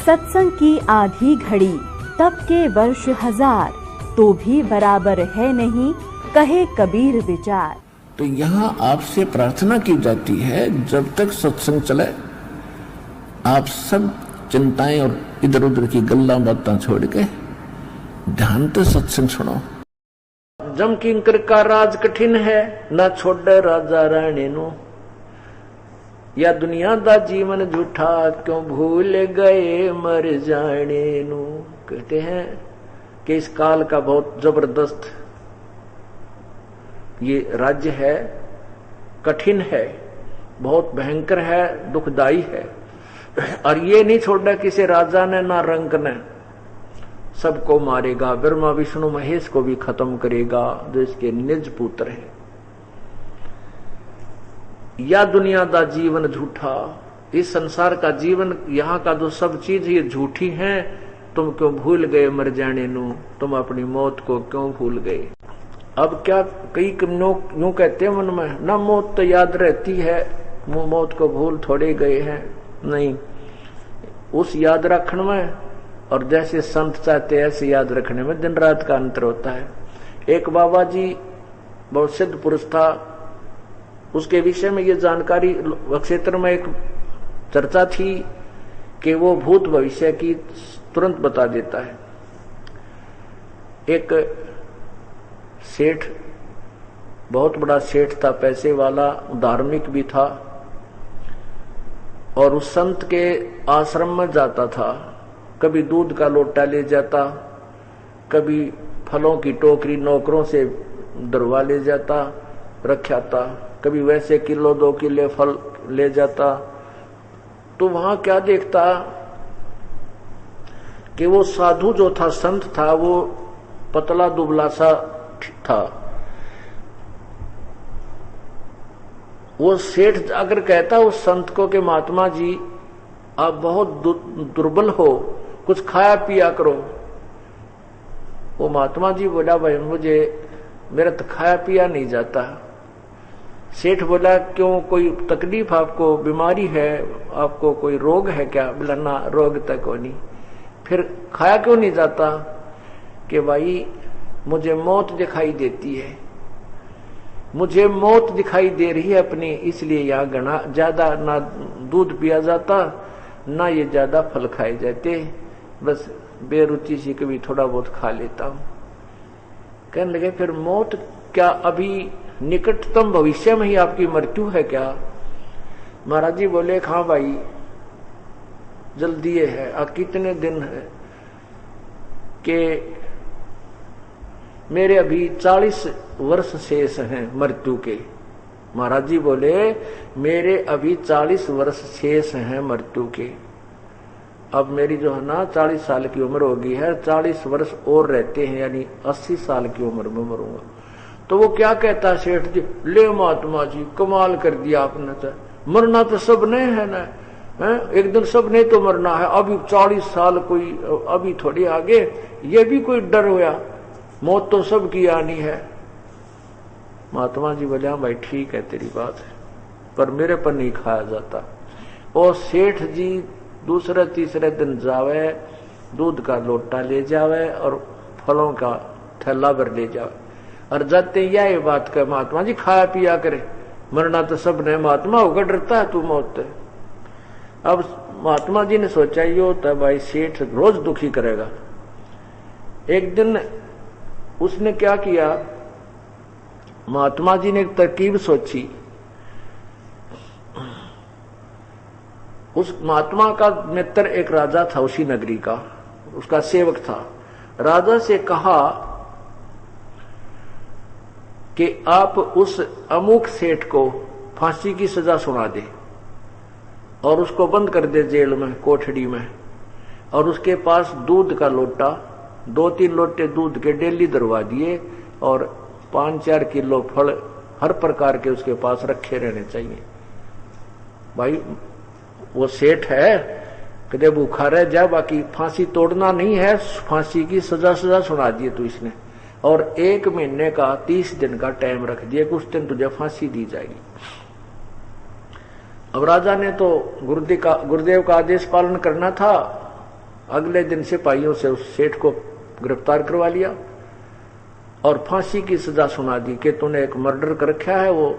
सत्संग की आधी घड़ी तब के वर्ष हजार, तो भी बराबर है नहीं कहे कबीर विचार। तो यहाँ आपसे प्रार्थना की जाती है, जब तक सत्संग चले आप सब चिंताएं और इधर उधर की गल्ला बातें छोड़ के ध्यान से सत्संग सुनो। जम किंकर का राज कठिन है, ना छोड़े राजा रानी नो, या दुनिया दा जीवन झूठा क्यों भूल गए मर जाने नो। कहते हैं कि इस काल का बहुत जबरदस्त ये राज्य है, कठिन है, बहुत भयंकर है, दुखदाई है, और ये नहीं छोड़ा किसी राजा ने ना रंक ने, सबको मारेगा, ब्रह्मा विष्णु महेश को भी खत्म करेगा जो इसके निज पुत्र हैं। या दुनिया का जीवन झूठा, इस संसार का जीवन, यहाँ का जो सब चीज ये झूठी है, तुम क्यों भूल गए मर जाने नु, तुम अपनी मौत को क्यों भूल गए। अब क्या कई यूं कहते हैं मन में, ना मौत तो याद रहती है, मौत को भूल थोड़े गए हैं। नहीं, उस याद रखने में और जैसे संत चाहते हैं ऐसे याद रखने में दिन रात का अंतर होता है। एक बाबा जी बहुत सिद्ध पुरुष था, उसके विषय में ये जानकारी क्षेत्र में एक चर्चा थी कि वो भूत भविष्य की तुरंत बता देता है। एक सेठ, बहुत बड़ा सेठ था, पैसे वाला, धार्मिक भी था, और उस संत के आश्रम में जाता था। कभी दूध का लोटा ले जाता, कभी फलों की टोकरी नौकरों से दरवा ले जाता, रखाता, कभी वैसे किलो 2 किलो फल ले जाता। तो वहां क्या देखता कि वो साधु जो था, संत था, वो पतला दुबला सा था। वो सेठ अगर कहता उस संत को कि महात्मा जी आप बहुत दुर्बल हो, कुछ खाया पिया करो। वो महात्मा जी बोला, भाई मुझे मेरा तो खाया पिया नहीं जाता। सेठ बोला, क्यों, कोई तकलीफ आपको, बीमारी है, आपको कोई रोग है क्या। बोला ना, रोग तक को नहीं। फिर खाया क्यों नहीं जाता। कि भाई मुझे मौत दिखाई देती है, मुझे मौत दिखाई दे रही है अपनी, इसलिए यहाँ घना ज्यादा ना दूध पिया जाता, ना ये ज्यादा फल खाए जाते, बस बेरुचि से कभी थोड़ा बहुत खा लेता हूं। कहने लगे, फिर मौत क्या अभी निकटतम भविष्य में ही आपकी मृत्यु है क्या। महाराज जी बोले, हाँ भाई जल्दी है। कितने दिन है कि मेरे अभी 40 वर्ष शेष हैं मृत्यु के। महाराज जी बोले, मेरे अभी 40 वर्ष शेष हैं मृत्यु के। अब मेरी जो है ना 40 साल की उम्र होगी है, 40 वर्ष और रहते हैं, यानी 80 साल की उम्र में मरूंगा। तो वो क्या कहता है सेठ जी, ले महात्मा जी कमाल कर दिया आपने, तो मरना तो सब ने है ना, है? एक दिन सब ने तो मरना है, अभी 40 साल कोई अभी थोड़ी आगे, ये भी कोई डर हुआ, मौत तो सबकी आनी है। महात्मा जी बोले, हाँ भाई ठीक है तेरी बात है, पर मेरे पर नहीं खाया जाता। और सेठ जी दूसरे तीसरे दिन जावे, दूध का लोटा ले जावे और फलों का थैला भर ले जावे, और जाते यही बात कहे, महात्मा जी खाया पिया करे, मरना तो सब ने, महात्मा होकर डरता है तू मौत है। अब महात्मा जी ने सोचा ये होता है भाई, सेठ रोज दुखी करेगा। एक दिन उसने क्या किया, महात्मा जी ने एक तरकीब सोची। उस महात्मा का मित्र एक राजा था उसी नगरी का, उसका सेवक था। राजा से कहा कि आप उस अमुक सेठ को फांसी की सजा सुना दे और उसको बंद कर दे जेल में, कोठड़ी में, और उसके पास दूध का लोटा, 2-3 लोटे दूध के डेली दरवा दिए, और 5-4 किलो फल हर प्रकार के उसके पास रखे रहने चाहिए। भाई वो सेठ है, कदे भूखा रह जा, बाकी फांसी तोड़ना नहीं है, फांसी की सजा सुना दी तो इसने, और 1 महीने का 30 दिन का टाइम रख दिया कि उस दिन तुझे फांसी दी जाएगी। अब राजा ने तो गुरुदेव का आदेश पालन करना था, अगले दिन सिपाहियों से उस सेठ को गिरफ्तार करवा लिया और फांसी की सजा सुना दी कि तूने एक मर्डर कर रखा है, वो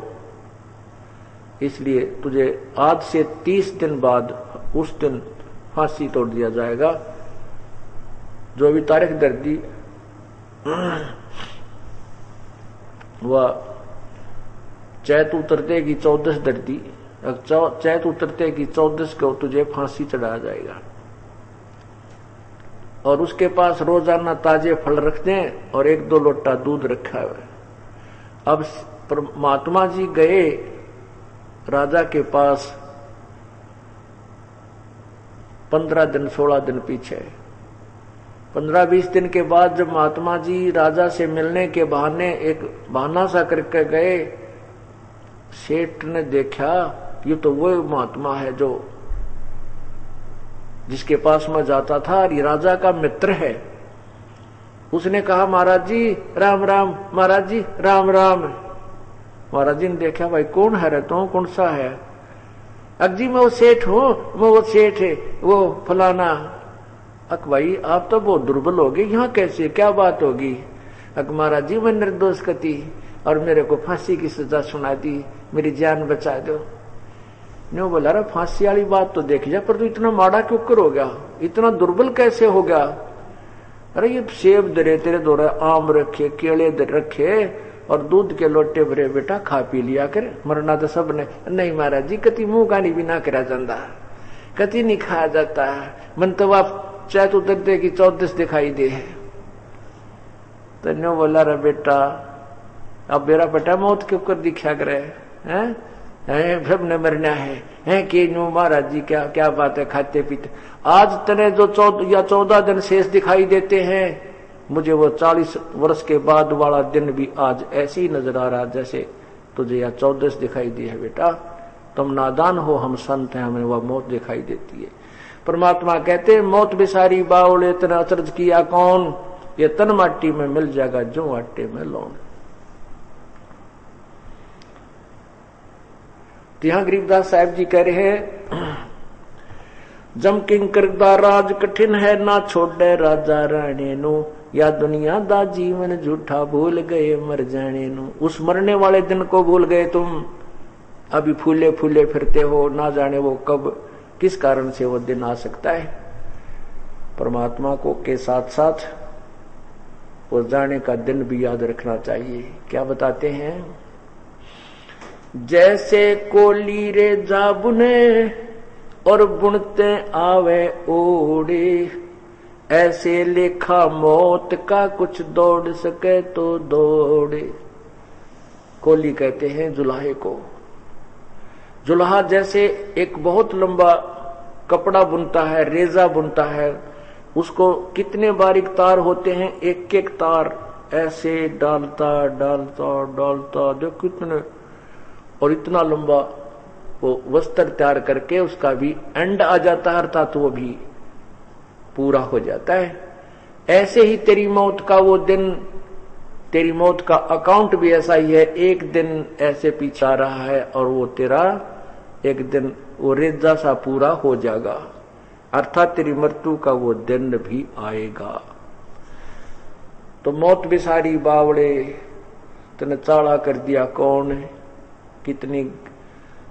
इसलिए तुझे आज से 30 दिन बाद उस दिन फांसी तोड़ दिया जाएगा। जो भी तारीख दर दी वह चैत उतरते की 14 दर दी, चैत उतरते की 14 को तुझे फांसी चढ़ाया जाएगा। और उसके पास रोजाना ताजे फल रख दें और 1-2 लोटा दूध रखा है। अब महात्मा जी गए राजा के पास 15 दिन 16 दिन पीछे। 15-20 दिन के बाद जब महात्मा जी राजा से मिलने के बहाने एक बहाना सा करके गए, सेठ ने देखा ये तो वो महात्मा है जो जिसके पास मैं जाता था, ये राजा का मित्र है। उसने कहा महाराज जी राम राम, महाराज जी राम राम। महाराज जी ने देखा भाई कौन है रे तू, कौन सा है? अजी मैं वो सेठ हूं, वो सेठ है वो फलाना। अक भाई आप तो बहुत दुर्बल हो गए, यहाँ कैसे क्या बात होगी? अक महाराज जी मैं निर्दोष कती और मेरे को फांसी की सजा सुना दी, मेरी जान बचा दो। न्यू बोला रहा फांसी वाली बात तो देखी जा, पर तू इतना माड़ा क्यों कर हो गया, इतना दुर्बल कैसे हो गया? अरे ये सेब दरे तेरे द्वारा, आम रखे, केले रखे और दूध के लोटे भरे, बेटा खा पी लिया कर, मरना तो सब ने। नहीं महाराज जी कति मुंह गानी भी ना करा जाता, कति नहीं खाया जाता, मन तो आप चाहे तो उतरते की 14 दिखाई दे। तो न्यू बोला रहा बेटा अब मेरा बेटा मौत के ऊपर दिखा करे हैं, सब ने मरना है कि नो महाराज जी क्या क्या बात है, खाते पीते। आज तने जो 14 दिन शेष दिखाई देते हैं, मुझे वो 40 वर्ष के बाद वाला दिन भी आज ऐसे ही नजर आ रहा जैसे तुझे या 14 दिखाई दी है। बेटा तुम नादान हो, हम संत हैं, हमें वह मौत दिखाई देती है। परमात्मा कहते मौत बिसारी बावले इतना अचरज किया कौन, ये तन माटी में मिल जाएगा जो आटे में लौन। यहां गरीबदास साहब जी कह रहे हैं जम किंकर दा राज कठिन है, ना छोड़े राजा राणे नु, या दुनिया दा जीवन झूठा भूल गए मर जाने नु। उस मरने वाले दिन को भूल गए तुम, अभी फूले फूले फिरते हो, ना जाने वो कब किस कारण से वो दिन आ सकता है। परमात्मा को के साथ साथ वो जाने का दिन भी याद रखना चाहिए। क्या बताते हैं, जैसे कोली रे जा बुने और बुनते आवे ओढ़े, ऐसे लेखा मौत का कुछ दौड़ सके तो दौड़े। कोली कहते हैं जुलाहे को। जुलाहा जैसे एक बहुत लंबा कपड़ा बुनता है, रेजा बुनता है, उसको कितने बारीक तार होते हैं, एक एक तार ऐसे डालता डालता डालता, जो कितने, और इतना लंबा वो वस्त्र तैयार करके उसका भी एंड आ जाता है, अर्थात वो भी पूरा हो जाता है। ऐसे ही तेरी मौत का वो दिन, तेरी मौत का अकाउंट भी ऐसा ही है, एक दिन ऐसे पीछे आ रहा है और वो तेरा एक दिन वो रेजा सा पूरा हो जाएगा, अर्थात तेरी मृत्यु का वो दिन भी आएगा। तो मौत बिसारी बावड़े तने चाड़ा कर दिया कौन, कितनी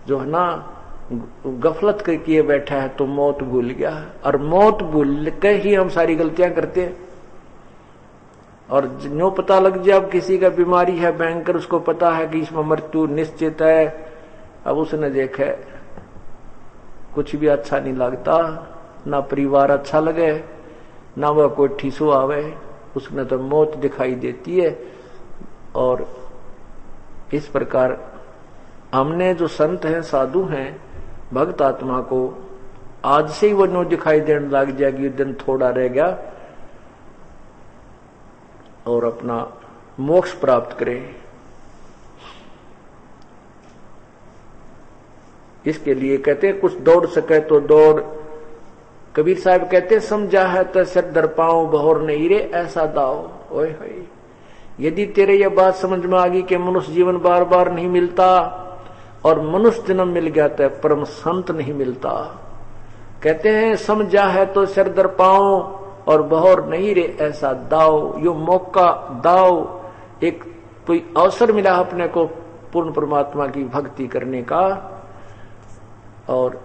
जो है ना गफलत किए बैठा है, तो मौत भूल गया। और मौत भूल के ही हम सारी गलतियां करते हैं। और जो पता लग जाए अब किसी का बीमारी है भयंकर, उसको पता है कि इसमें मृत्यु निश्चित है, अब उसने देखा कुछ भी अच्छा नहीं लगता, ना परिवार अच्छा लगे, ना वह कोई ठीसो आवे, उसने तो मौत दिखाई देती है। और इस प्रकार हमने जो संत हैं, साधु हैं, भक्त आत्मा को आज से ही वो नो दिखाई देने लग जाएगी, दिन थोड़ा रह गया और अपना मोक्ष प्राप्त करे। इसके लिए कहते कुछ दौड़ सके तो दौड़। कबीर साहब कहते समझा है तो सिर दर पाऊं बहोर नहीं रे ऐसा दाओ। ओए होए, यदि तेरे यह बात समझ में आ गई कि मनुष्य जीवन बार बार नहीं मिलता और मनुष्य जन्म मिल गया तो परम संत नहीं मिलता, कहते हैं समझा है तो सिर दर पाओ और बहौर नहीं रे ऐसा दाव। यो मौका दाव एक कोई अवसर मिला अपने को पूर्ण परमात्मा की भक्ति करने का, और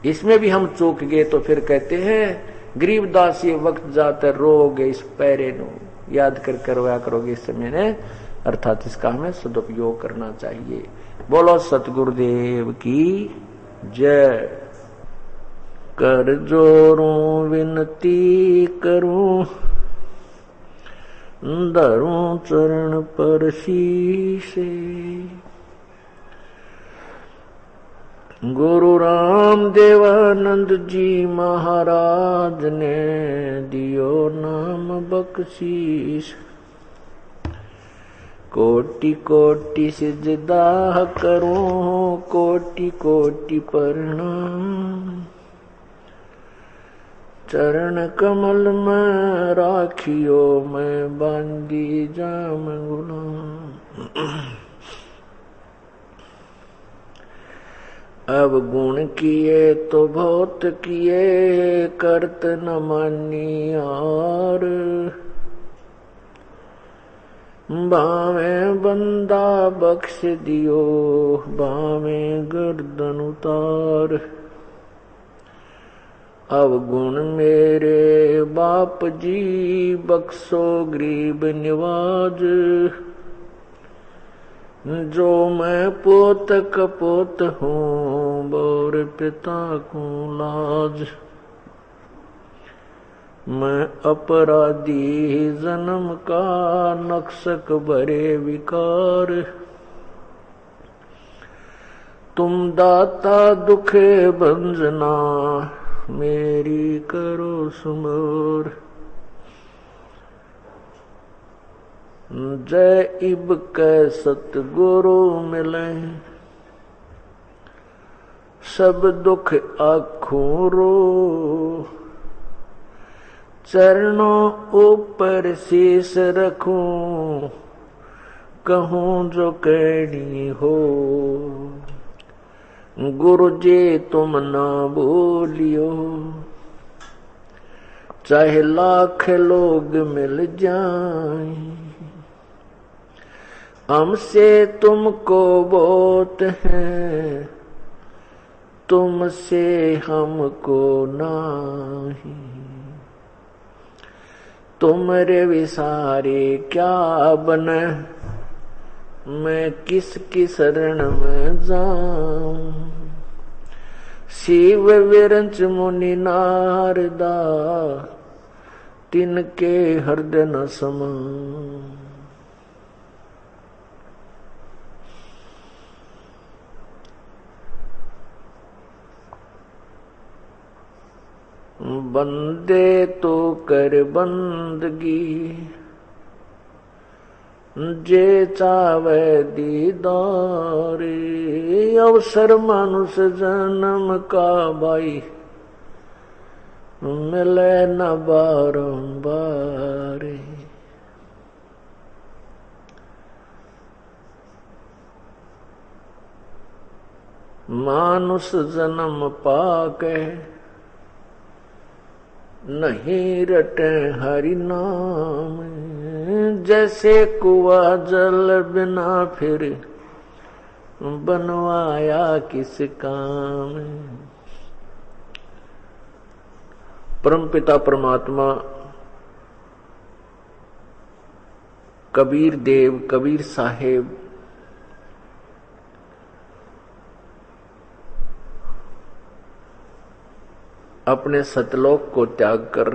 इसमें भी हम चूक गए तो फिर कहते हैं गरीबदास ये वक्त जाते रोगे इस पैरे नो, याद कर करवाया करोगे इस समय ने, अर्थात इसका हमें सदुपयोग करना चाहिए। बोलो सतगुरुदेव की जय। कर जोरूं विनती करूं, धरूं चरण पर शीशे। गुरु राम देवानंद जी महाराज ने दियो नाम बख्शीश। कोटि कोटि सिजदा करूं, कोटि कोटि प्रणाम। चरण कमल में राखियो मैं बांधी जाम गुलाम। अब गुण किए तो बहुत किए, करत न मानी और। बावे बंदा बख्श दियो, बावे गर्दन उतार। अब गुण मेरे बाप जी बख्शो गरीब निवाज। जो मैं पोत कपोत हूँ, बोर पिता को लाज। मैं अपराधी जन्म का, नक्शक भरे विकार। तुम दाता दुखे भंजना, मेरी करो सुमोर। जय इब कै सतगुरु मिले, सब दुख आँखों रो। चरणों ऊपर शीश रखूं, कहूं जो कहनी हो। गुरु जी तुम ना बोलियो, चाहे लाख लोग मिल जाएं। हमसे तुमको बहुत है, तुमसे हमको नाही। तुमरे विसारे क्या बने, मैं किसकी शरण में जाऊं। शिव विरंच मुनि नारदा, तिनके हृदय न समाऊं। बंदे तो कर बंदगी, जे चावे दीदार। अवसर मानुष जन्म का भाई, मिले न बारंबार। मानुष जन्म पाके, नहीं रटे हरि नाम। जैसे कुआ जल बिना फिर, बनवाया किस काम। परमपिता परमात्मा कबीर देव, कबीर साहेब अपने सतलोक को त्याग कर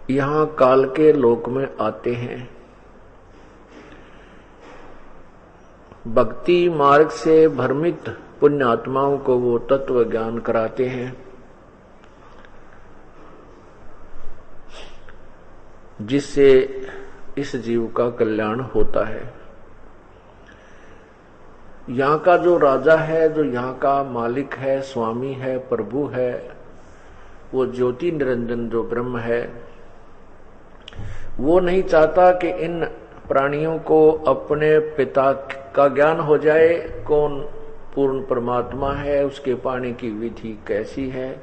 यहाँ काल के लोक में आते हैं। भक्ति मार्ग से भ्रमित पुण्यात्माओं को वो तत्व ज्ञान कराते हैं जिससे इस जीव का कल्याण होता है। यहाँ का जो राजा है, जो यहाँ का मालिक है, स्वामी है, प्रभु है, वो ज्योति निरंजन जो ब्रह्म है, वो नहीं चाहता कि इन प्राणियों को अपने पिता का ज्ञान हो जाए। कौन? पूर्ण परमात्मा है, उसके पाने की विधि कैसी है।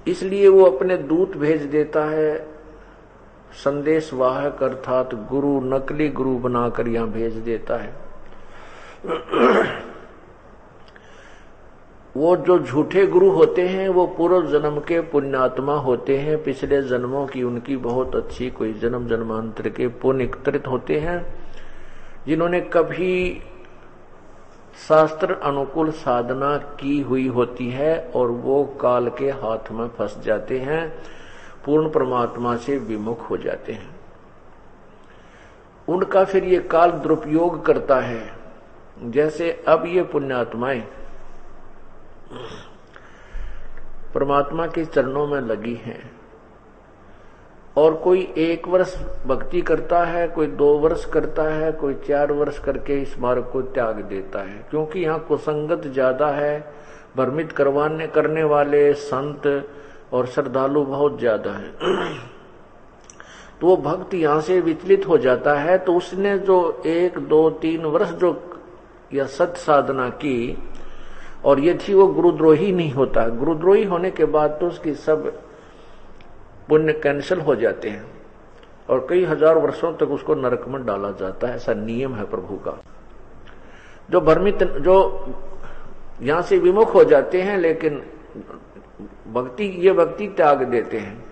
इसलिए वो अपने दूत भेज देता है, संदेश वाहक अर्थात गुरु, नकली गुरु बनाकर यहां भेज देता है। वो जो झूठे गुरु होते हैं वो पूर्व जन्म के पुण्यात्मा होते हैं, पिछले जन्मों की उनकी बहुत अच्छी कोई जन्म जन्मांतर के पुण्य एकत्रित होते हैं, जिन्होंने कभी शास्त्र अनुकूल साधना की हुई होती है और वो काल के हाथ में फंस जाते हैं, पूर्ण परमात्मा से विमुख हो जाते हैं। उनका फिर ये काल दुरुपयोग करता है। जैसे अब ये पुण्यात्माएं परमात्मा के चरणों में लगी हैं और कोई 1 वर्ष भक्ति करता है, कोई 2 वर्ष करता है, कोई 4 वर्ष करके इस मार्ग को त्याग देता है, क्योंकि यहाँ कुसंगत ज्यादा है, भ्रमित करने वाले संत और श्रद्धालु बहुत ज्यादा है। तो वो भक्त यहां से विचलित हो जाता है। तो उसने जो 1, 2, 3 वर्ष जो या सत साधना की और यदि वो गुरुद्रोही नहीं होता, गुरुद्रोही होने के बाद तो उसकी सब पुण्य कैंसिल हो जाते हैं और कई हजार वर्षों तक उसको नरक में डाला जाता है। ऐसा नियम है प्रभु का। जो भ्रमित, जो यहां से विमुख हो जाते हैं लेकिन ये भक्ति त्याग देते हैं,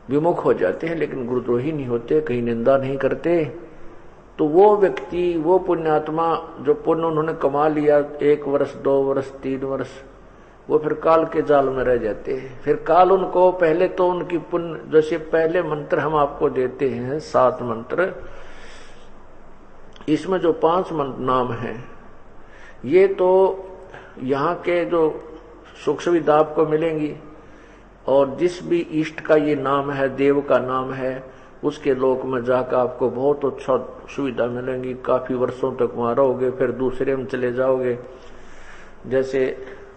विमुख हो जाते हैं लेकिन गुरुद्रोही नहीं होते, कहीं निंदा नहीं करते, तो वो व्यक्ति, वो पुण्यात्मा जो पुण्य उन्होंने कमा लिया 1 वर्ष, 2 वर्ष, 3 वर्ष, वो फिर काल के जाल में रह जाते हैं। फिर काल उनको, पहले तो उनकी पुण्य, जैसे पहले मंत्र हम आपको देते हैं 7 मंत्र, इसमें जो 5 नाम हैं ये तो यहाँ के जो सुख सुविधा आपको मिलेंगी और जिस भी इष्ट का ये नाम है, देव का नाम है, उसके लोक में जाकर आपको बहुत अच्छा सुविधा मिलेंगी। काफी वर्षों तक वहां रहोगे, फिर दूसरे में चले जाओगे। जैसे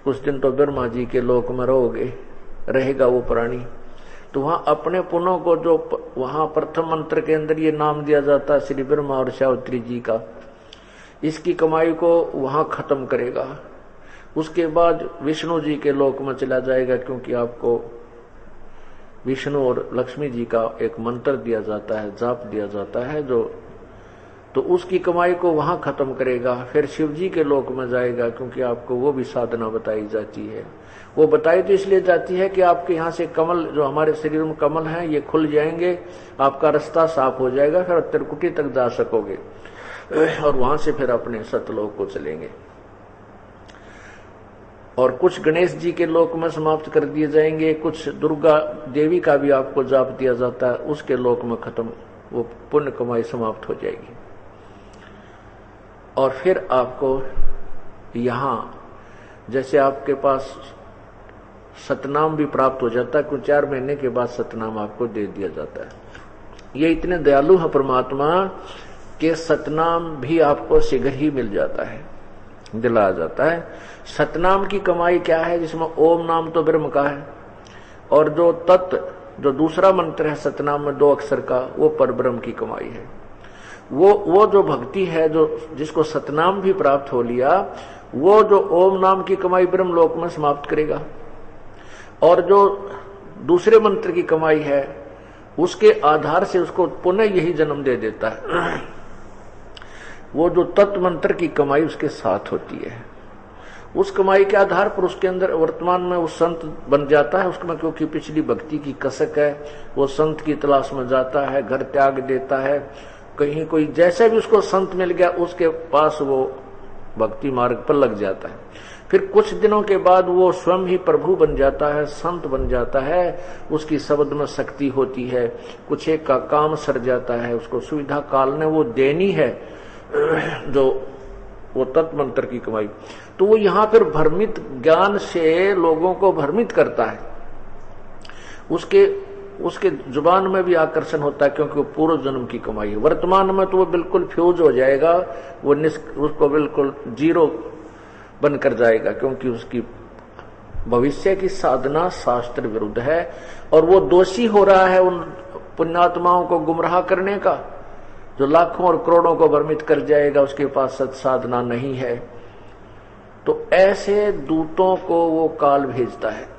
कुछ दिन तो ब्रह्मा जी के लोक में रहोगे, रहेगा वो प्राणी, तो वहां अपने पुनों को, जो वहां प्रथम मंत्र के अंदर ये नाम दिया जाता है श्री ब्रह्मा और सावित्री जी का, इसकी कमाई को वहां खत्म करेगा। उसके बाद विष्णु जी के लोक में चला जाएगा, क्योंकि आपको विष्णु और लक्ष्मी जी का एक मंत्र दिया जाता है, जाप दिया जाता है, जो तो उसकी कमाई को वहां खत्म करेगा। फिर शिव जी के लोक में जाएगा, क्योंकि आपको वो भी साधना बताई जाती है। वो बताई तो इसलिए जाती है कि आपके यहाँ से कमल, जो हमारे शरीर में कमल हैं, ये खुल जाएंगे, आपका रास्ता साफ हो जाएगा, फिर त्रिकुटी तक जा सकोगे और वहां से फिर अपने सतलोक को चलेंगे। और कुछ गणेश जी के लोक में समाप्त कर दिए जाएंगे, कुछ दुर्गा देवी का भी आपको जाप दिया जाता है, उसके लोक में खत्म, वो पुण्य कमाई समाप्त हो जाएगी। और फिर आपको यहां जैसे आपके पास सतनाम भी प्राप्त हो जाता है, कुछ 4 महीने के बाद सतनाम आपको दे दिया जाता है। ये इतने दयालु है परमात्मा के सतनाम भी आपको शीघ्र ही मिल जाता है, दिलाया जाता है। सतनाम की कमाई क्या है, जिसमें ओम नाम तो ब्रह्म का है और जो तत्व, जो दूसरा मंत्र है सतनाम में 2 अक्षर का, वो परब्रह्म की कमाई है। वो जो भक्ति है, जो जिसको सतनाम भी प्राप्त हो लिया, वो जो ओम नाम की कमाई ब्रह्म लोक में समाप्त करेगा, और जो दूसरे मंत्र की कमाई है उसके आधार से उसको पुनः यही जन्म दे देता है। वो जो तत्व मंत्र की कमाई उसके साथ होती है, उस कमाई के आधार पर उसके अंदर वर्तमान में वो संत बन जाता है। उसमें क्योंकि पिछली भक्ति की कसक है, वो संत की तलाश में जाता है, घर त्याग देता है, कहीं कोई जैसे भी उसको संत मिल गया उसके पास वो भक्ति मार्ग पर लग जाता है। फिर कुछ दिनों के बाद वो स्वयं ही प्रभु बन जाता है, संत बन जाता है, उसकी शब्द में शक्ति होती है, कुछ एक का काम सर जाता है, उसको सुविधा काल ने वो देनी है, जो वो तत्व मंत्र की कमाई। तो वो यहाँ फिर भ्रमित ज्ञान से लोगों को भ्रमित करता है, उसके जुबान में भी आकर्षण होता है, क्योंकि वो पूर्व जन्म की कमाई है। वर्तमान में तो वो बिल्कुल फ्यूज हो जाएगा, वो उसको बिल्कुल जीरो बनकर जाएगा, क्योंकि उसकी भविष्य की साधना शास्त्र विरुद्ध है और वो दोषी हो रहा है उन पुण्यात्माओं को गुमराह करने का, जो लाखों और करोड़ों को भ्रमित कर जाएगा, उसके पास सत्साधना नहीं है। तो ऐसे दूतों को वो काल भेजता है।